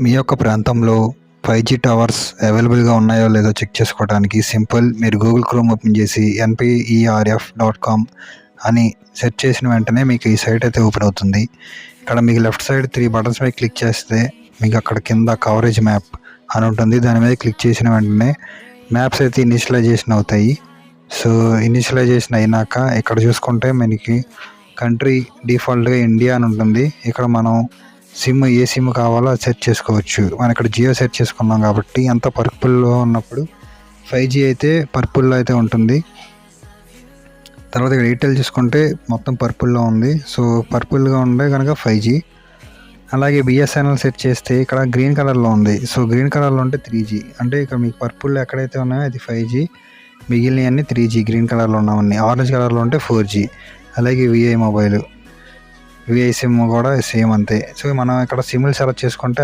మీ యొక్క ప్రాంతంలో 5G towers అవైలబుల్గా ఉన్నాయో లేదో చెక్ చేసుకోవడానికి సింపుల్, మీరు గూగుల్ క్రోమ్ ఓపెన్ చేసి nperf.com అని సెర్చ్ చేసిన వెంటనే మీకు ఈ సైట్ అయితే ఓపెన్ అవుతుంది. ఇక్కడ మీకు లెఫ్ట్ సైడ్ 3 బటన్స్ మీద క్లిక్ చేస్తే మీకు అక్కడ కింద కవరేజ్ మ్యాప్ అని ఉంటుంది. దాని మీద క్లిక్ చేసిన వెంటనే మ్యాప్స్ అయితే ఇనిషియలైజేషన్ అవుతాయి. సో ఇనిషియలైజేషన్ అయినాక ఇక్కడ చూసుకుంటే మనకి కంట్రీ డిఫాల్ట్గా ఇండియా అని ఉంటుంది. ఇక్కడ మనం ఏ సిమ్ కావాలో అది సెర్చ్ చేసుకోవచ్చు. మనం ఇక్కడ జియో సెర్చ్ చేసుకున్నాం కాబట్టి అంత పర్పుల్లో ఉన్నప్పుడు 5G అయితే పర్పుల్లో అయితే ఉంటుంది. తర్వాత ఇక్కడ ఎయిర్టెల్ చూసుకుంటే మొత్తం పర్పుల్లో ఉంది. సో పర్పుల్గా ఉండే కనుక 5G. అలాగే బిఎస్ఎన్ఎల్ సెట్ చేస్తే ఇక్కడ గ్రీన్ కలర్లో ఉంది. సో గ్రీన్ కలర్లో ఉంటే 3G. అంటే ఇక్కడ మీకు పర్పుల్లో ఎక్కడైతే ఉన్నాయో అది 5G, మిగిలినవన్నీ 3G. గ్రీన్ కలర్లో ఉన్నవన్నీ ఆరెంజ్ కలర్లో ఉంటే 4G. అలాగే విఐ సిమ్ కూడా సేమ్ అంతే. సో మనం ఇక్కడ సిమ్లు సెలెక్ట్ చేసుకుంటే